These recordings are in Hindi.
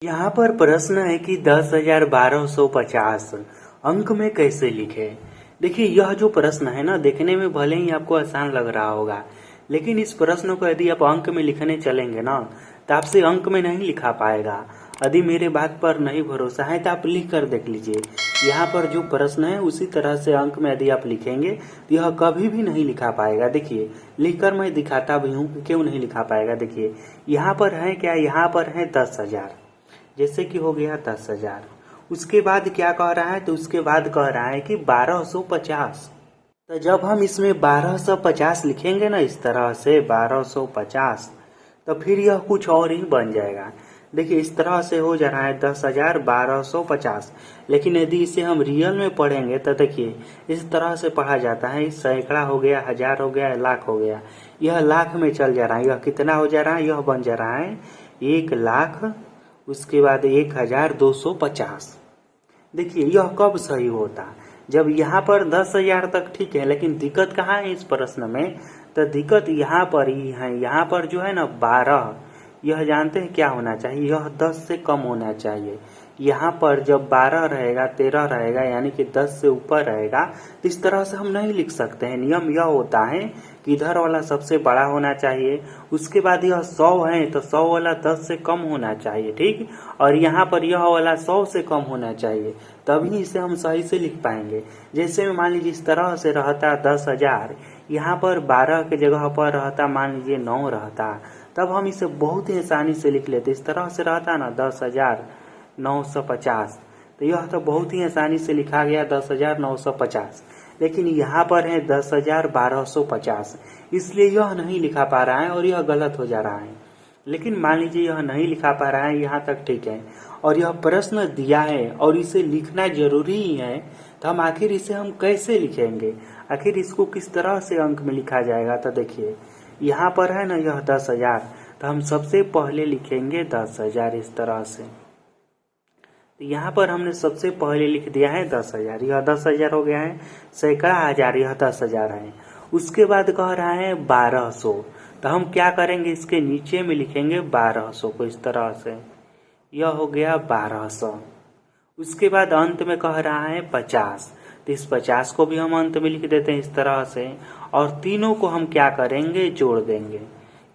यहाँ पर प्रश्न है कि 10,1250 अंक में कैसे लिखे। देखिए यह जो प्रश्न है ना, देखने में भले ही आपको आसान लग रहा होगा, लेकिन इस प्रश्न को यदि आप अंक में लिखने चलेंगे ना तो आपसे अंक में नहीं लिखा पाएगा। यदि मेरे बात पर नहीं भरोसा है तो आप लिख कर देख लीजिए। यहाँ पर जो प्रश्न है उसी तरह से अंक में यदि आप लिखेंगे तो यह कभी भी नहीं लिखा पाएगा। देखिए लिखकर मैं दिखाता भी हूँ कि क्यों नहीं लिखा पाएगा। देखिए यहाँ पर है क्या, यहाँ पर है 10,000, जैसे कि हो गया 10,000। उसके बाद क्या कह रहा है, तो उसके बाद कह रहा है कि 1250। तो जब हम इसमें 1250 लिखेंगे ना इस तरह से 1250, तो फिर यह कुछ और ही बन जाएगा। देखिए इस तरह से हो जा रहा है 10,1250, लेकिन यदि इसे हम रियल में पढ़ेंगे तो देखिए इस तरह से पढ़ा जाता है। सैकड़ा हो गया, हजार हो गया, लाख हो गया, यह लाख में चल जा रहा है। यह कितना हो जा रहा है, यह बन जा रहा है 1,00,000, उसके बाद 1,250। देखिए यह कब सही होता, जब यहाँ पर 10,000 तक ठीक है, लेकिन दिक्कत कहाँ है इस प्रश्न में, तो दिक्कत यहाँ पर ही है। यहाँ पर जो है ना 12, यह जानते हैं क्या होना चाहिए, यह 10 से कम होना चाहिए। यहाँ पर जब 12 रहेगा, 13 रहेगा, यानी कि 10 से ऊपर रहेगा, तो इस तरह से हम नहीं लिख सकते हैं। नियम यह होता है कि इधर वाला सबसे बड़ा होना चाहिए, उसके बाद यह 100 है तो 100 वाला 10 से कम होना चाहिए, ठीक। और यहाँ पर यह वाला 100 से कम होना चाहिए, तभी इसे हम सही से लिख पाएंगे। जैसे में मान लीजिए इस तरह से रहता 10,000, यहाँ पर 12 के जगह पर रहता मान लीजिए 9 रहता, तब हम इसे बहुत ही आसानी से लिख लेते। इस तरह से रहता ना 10,950, तो यह तो बहुत ही आसानी से लिखा गया 10,950। लेकिन यहाँ पर है 10,1250, इसलिए यह नहीं लिखा पा रहा है और यह गलत हो जा रहा है। लेकिन मान लीजिए यह नहीं लिखा पा रहा है, यहाँ तक ठीक है, और यह प्रश्न दिया है और इसे लिखना जरूरी ही है, तो हम आखिर इसे हम कैसे लिखेंगे, आखिर इसको किस तरह से अंक में लिखा जाएगा। तो देखिए यहाँ पर है ना यह 10,000, तो हम सबसे पहले लिखेंगे 10,000 इस तरह से। तो यहाँ पर हमने सबसे पहले लिख दिया है 10,000, यह 10,000 हो गया है। सैकड़ा हजार, यह 10,000 है। उसके बाद कह रहा है 1200, तो हम क्या करेंगे, इसके नीचे में लिखेंगे 1200 को इस तरह से, यह हो गया 1200। उसके बाद अंत में कह रहा है 50, तो इस 50 को भी हम अंत में लिख देते हैं इस तरह से, और तीनों को हम क्या करेंगे, जोड़ देंगे।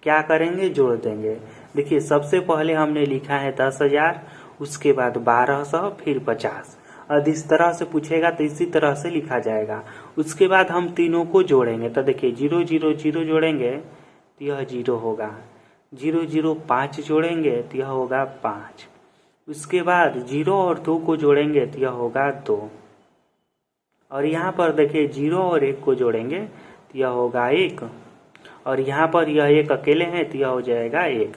क्या करेंगे, जोड़ देंगे। देखिए सबसे पहले हमने लिखा है 10,000, उसके बाद 1200, फिर 50। अब इस तरह से पूछेगा तो इसी तरह से लिखा जाएगा। उसके बाद हम तीनों को जोड़ेंगे, तो देखिए 0 0 0 जोड़ेंगे तो यह 0 होगा, 0 0 5 जोड़ेंगे तो यह होगा 5। उसके बाद 0 और 2 को जोड़ेंगे तो यह होगा 2, और यहाँ पर देखिए 0 और 1 को जोड़ेंगे तो यह होगा 1, और यहाँ पर यह 1 अकेले हैं तो यह हो जाएगा 1।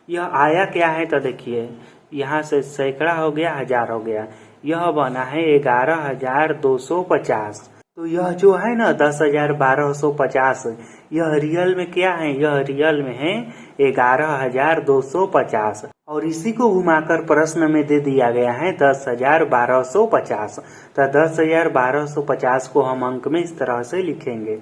यह आया क्या है, तो देखिए यहाँ से सैकड़ा हो गया, हजार हो गया, यह बना है 11,250। तो यह जो है ना 10,1250, यह रियल में क्या है, यह रियल में है 11,250, और इसी को घुमाकर प्रश्न में दे दिया गया है 10,1250। तो 10,1250 को हम अंक में इस तरह से लिखेंगे।